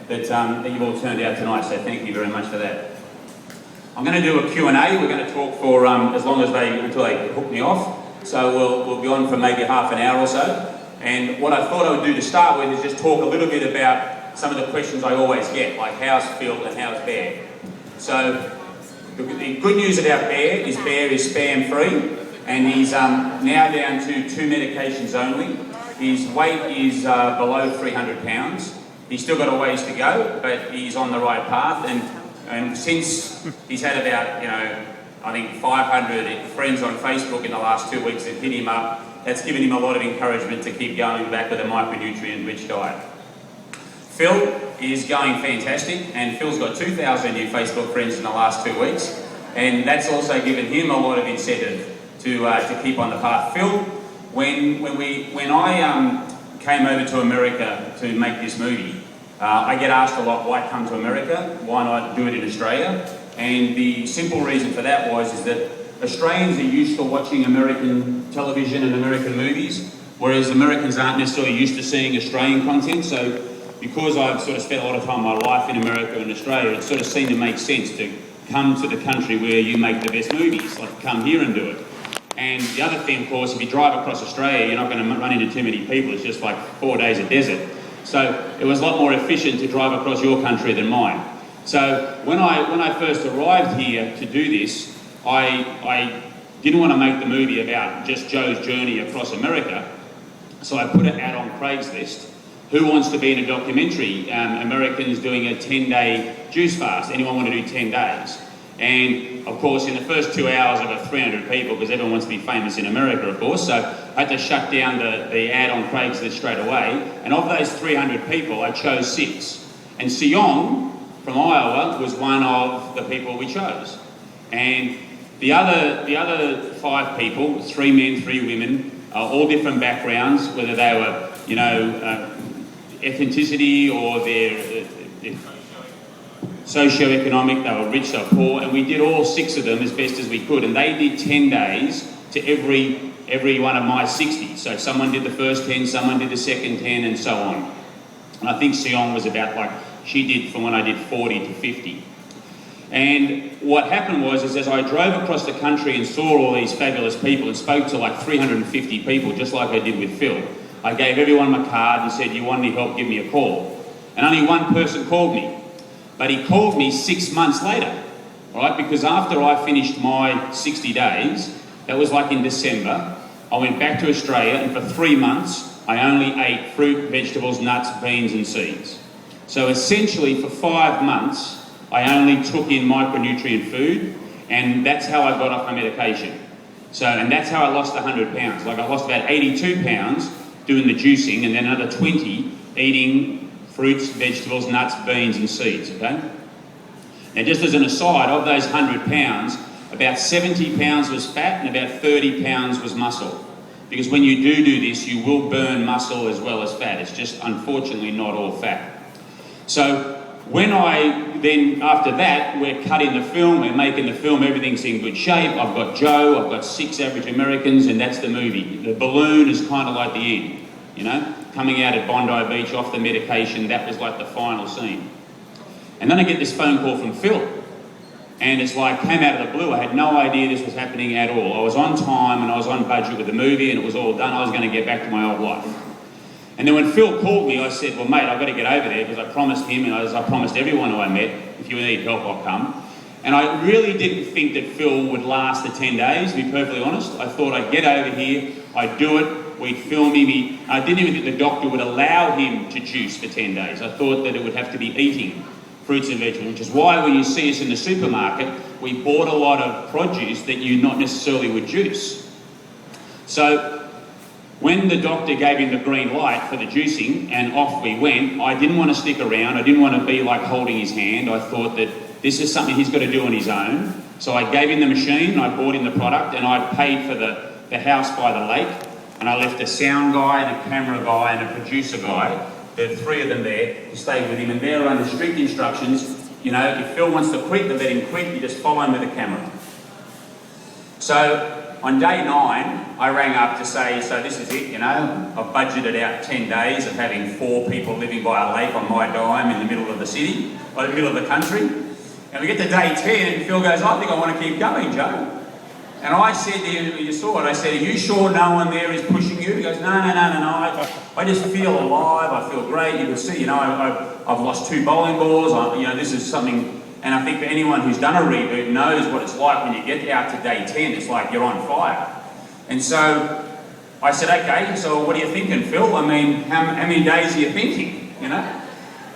that you've all turned out tonight, so thank you very much for that. I'm going to do a Q&A. We're going to talk for as long as until they hook me off. So we'll be on for maybe half an hour or so. And what I thought I would do to start with is just talk a little bit about some of the questions I always get, like how's Phil and how's Bear. So the good news about Bear is spam free, and he's now down to 2 medications only. His weight is below 300 pounds. He's still got a ways to go, but he's on the right path. And since he's had about, I think 500 friends on Facebook in the last 2 weeks that hit him up, that's given him a lot of encouragement to keep going back with a micronutrient-rich diet. Phil is going fantastic, and Phil's got 2,000 new Facebook friends in the last 2 weeks, and that's also given him a lot of incentive to keep on the path. Phil, when I came over to America to make this movie, I get asked a lot, why come to America? Why not do it in Australia? And the simple reason for that is that Australians are used to watching American television and American movies, whereas Americans aren't necessarily used to seeing Australian content. So because I've sort of spent a lot of time in my life in America and Australia, it sort of seemed to make sense to come to the country where you make the best movies, like come here and do it. And the other thing, of course, if you drive across Australia, you're not going to run into too many people. It's just like 4 days of desert. So it was a lot more efficient to drive across your country than mine. So when I first arrived here to do this, I didn't want to make the movie about just Joe's journey across America. So I put an ad on Craigslist. Who wants to be in a documentary? Americans doing a 10-day juice fast. Anyone want to do 10 days? And of course, in the first 2 hours, I got 300 people, because everyone wants to be famous in America, of course. So I had to shut down the ad on Craigslist straight away. And of those 300 people, I chose 6. And Sion from Iowa was one of the people we chose. And the other 5 people, 3 men, 3 women, all different backgrounds, whether they were, ethnicity or their socio-economic, they were rich, they were poor, and we did all 6 of them as best as we could, and they did 10 days to every one of my 60. So someone did the first 10, someone did the second 10, and so on. And I think Sion was about she did from when I did 40 to 50. And what happened was as I drove across the country and saw all these fabulous people and spoke to 350 people, just like I did with Phil, I gave everyone my card and said, you want any help, give me a call. And only one person called me. But he called me 6 months later, right? Because after I finished my 60 days, that was in December, I went back to Australia, and for 3 months, I only ate fruit, vegetables, nuts, beans and seeds. So essentially for 5 months, I only took in micronutrient food, and that's how I got off my medication. So, and that's how I lost 100 pounds. I lost about 82 pounds doing the juicing, and then another 20 eating fruits, vegetables, nuts, beans and seeds, okay? Now just as an aside, of those 100 pounds, about 70 pounds was fat and about 30 pounds was muscle. Because when you do this, you will burn muscle as well as fat. It's just unfortunately not all fat. So when after that, we're cutting the film, we're making the film, everything's in good shape. I've got Joe, I've got 6 average Americans, and that's the movie. The balloon is kind of like the end, coming out at Bondi Beach off the medication, that was the final scene. And then I get this phone call from Phil. And it's came out of the blue. I had no idea this was happening at all. I was on time and I was on budget with the movie and it was all done. I was going to get back to my old life. And then when Phil called me, I said, well, mate, I've got to get over there, because I promised him, and as I promised everyone who I met, if you need help, I'll come. And I really didn't think that Phil would last the 10 days, to be perfectly honest. I thought I'd get over here, I'd do it, we'd film him. I didn't even think the doctor would allow him to juice for 10 days. I thought that it would have to be eating fruits and vegetables, which is why when you see us in the supermarket, we bought a lot of produce that you not necessarily would juice. So when the doctor gave him the green light for the juicing and off we went, I didn't want to stick around. I didn't want to be holding his hand. I thought that this is something he's got to do on his own. So I gave him the machine, I bought him the product, and I paid for the house by the lake. And I left a sound guy, and a camera guy, and a producer guy. There are 3 of them there to stay with him, and they're under strict instructions. If Phil wants to quit, then let him quit. You just follow him with the camera. So on day 9, I rang up to say, so this is it, you know, I've budgeted out 10 days of having 4 people living by a lake on my dime in the middle of the city, or the middle of the country. And we get to day 10 and Phil goes, I think I want to keep going, Joe. And I said to him, you saw it, I said, are you sure no one there is pushing you? He goes, no, I just feel alive, I feel great. You can see, you know, I've lost 2 bowling balls, you know, this is something. And I think for anyone who's done a reboot knows what it's like when you get out to day 10, it's like you're on fire. And so I said, okay, so what are you thinking, Phil? I mean, how many days are you thinking, you know?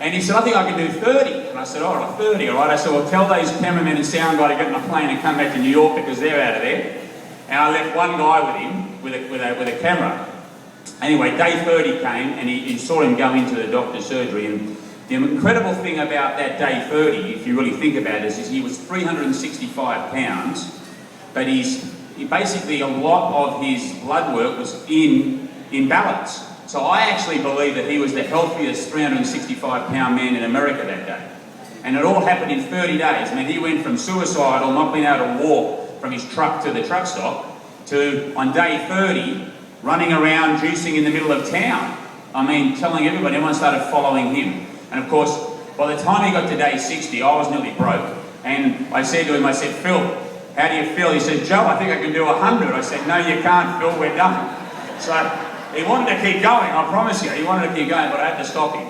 And he said, I think I can do 30. And I said, all right, 30, all right. I said, well, tell those cameramen and sound guy to get on a plane and come back to New York because they're out of there. And I left one guy with him, with a camera. Anyway, day 30 came and he saw him go into the doctor's surgery. And the incredible thing about that day 30, if you really think about it, is he was 365 pounds, but basically a lot of his blood work was in balance. So I actually believe that he was the healthiest 365 pound man in America that day. And it all happened in 30 days. I mean, he went from suicidal, not being able to walk from his truck to the truck stop, to on day 30, running around juicing in the middle of town. I mean, telling everybody, everyone started following him. And of course, by the time he got to day 60, I was nearly broke. And I said to him, I said, Phil, how do you feel? He said, Joe, I think I can do 100. I said, no, you can't, Phil, we're done. So he wanted to keep going, I promise you. He wanted to keep going, but I had to stop him.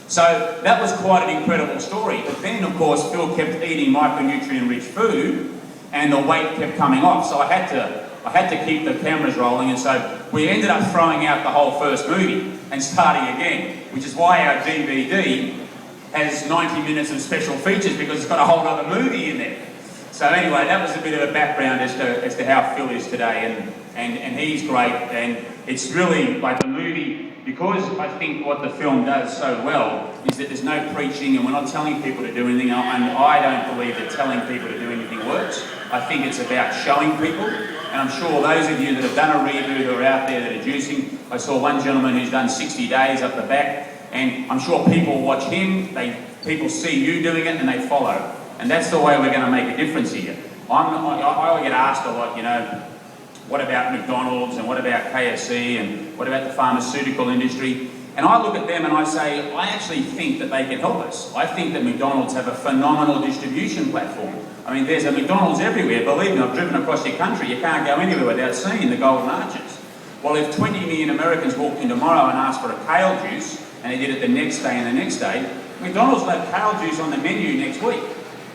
So that was quite an incredible story. But then, of course, Phil kept eating micronutrient-rich food, and the weight kept coming off. So I had to keep the cameras rolling, and so we ended up throwing out the whole first movie and starting again, which is why our DVD has 90 minutes of special features, because it's got a whole other movie in there. So anyway, that was a bit of a background as to how Phil is today, and he's great, and it's really like the movie, because I think what the film does so well is that there's no preaching and we're not telling people to do anything, and I don't believe that telling people to do anything works. I think it's about showing people. And I'm sure those of you that have done a reboot who are out there that are juicing, I saw one gentleman who's done 60 days up the back, and I'm sure people watch him, people see you doing it and they follow. And that's the way we're going to make a difference here. I get asked a lot, you know, what about McDonald's and what about KFC and what about the pharmaceutical industry? And I look at them and I say, I actually think that they can help us. I think that McDonald's have a phenomenal distribution platform. I mean, there's a McDonald's everywhere. Believe me, I've driven across your country. You can't go anywhere without seeing the Golden Arches. Well, if 20 million Americans walked in tomorrow and asked for a kale juice, and they did it the next day and the next day, McDonald's will have kale juice on the menu next week.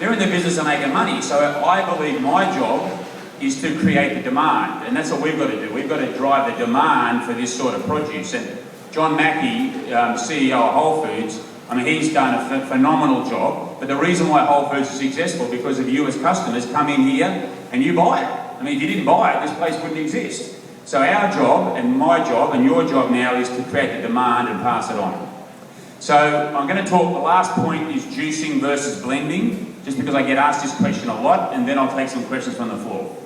They're in the business of making money. So I believe my job is to create the demand. And that's what we've got to do. We've got to drive the demand for this sort of produce. And John Mackey, CEO of Whole Foods, I mean, he's done a phenomenal job, but the reason why Whole Foods is successful is because of you as customers come in here and you buy it. I mean, if you didn't buy it, this place wouldn't exist. So our job and my job and your job now is to create the demand and pass it on. So I'm going to talk, the last point is juicing versus blending, just because I get asked this question a lot, and then I'll take some questions from the floor.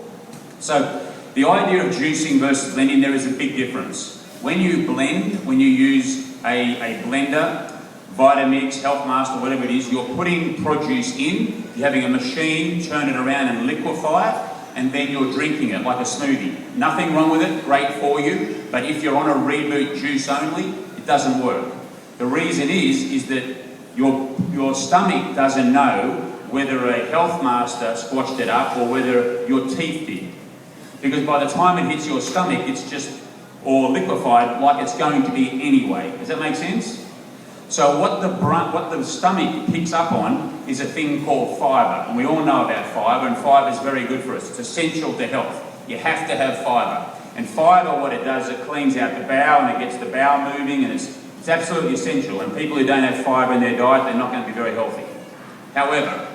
So the idea of juicing versus blending, there is a big difference. When you blend, when you use a blender, Vitamix, Health Master, whatever it is, you're putting produce in, you're having a machine turn it around and liquefy it, and then you're drinking it like a smoothie. Nothing wrong with it, great for you, but if you're on a reboot juice only, it doesn't work. The reason is that your stomach doesn't know whether a Health Master squashed it up or whether your teeth did. Because by the time it hits your stomach, it's just or liquefied like it's going to be anyway. Does that make sense? So what the stomach picks up on is a thing called fibre, and we all know about fibre, and fibre is very good for us. It's essential to health. You have to have fibre. And fibre, what it does, it cleans out the bowel and it gets the bowel moving, and it's absolutely essential. And people who don't have fibre in their diet, they're not going to be very healthy. However,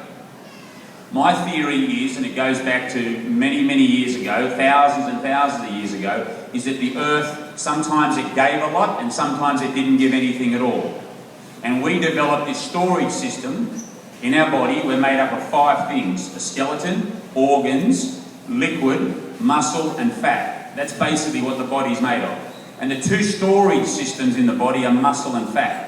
my theory is, and it goes back to many, many years ago, thousands and thousands of years ago, is that the earth, sometimes it gave a lot and sometimes it didn't give anything at all. And we developed this storage system in our body. We're made up of 5 things: a skeleton, organs, liquid, muscle and fat. That's basically what the body's made of. And the 2 storage systems in the body are muscle and fat.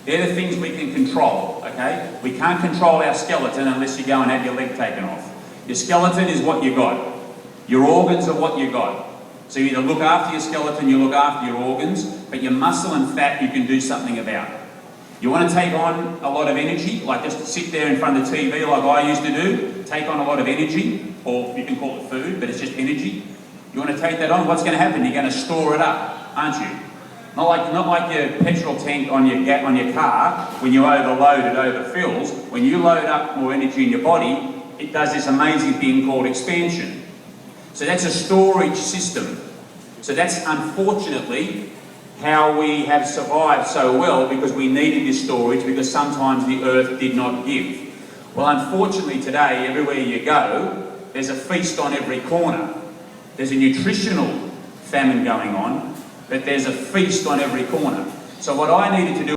They're the things we can control, okay? We can't control our skeleton unless you go and have your leg taken off. Your skeleton is what you got. Your organs are what you got. So you either look after your skeleton, you look after your organs, but your muscle and fat you can do something about. You want to take on a lot of energy, like just sit there in front of the TV like I used to do, take on a lot of energy, or you can call it food, but it's just energy. You want to take that on, what's going to happen? You're going to store it up, aren't you? Not like your petrol tank on your car, when you overload it overfills. When you load up more energy in your body, it does this amazing thing called expansion. So that's a storage system. So that's unfortunately how we have survived so well, because we needed this storage, because sometimes the earth did not give. Well, unfortunately today, everywhere you go, there's a feast on every corner. There's a nutritional famine going on, but there's a feast on every corner. So what I needed to do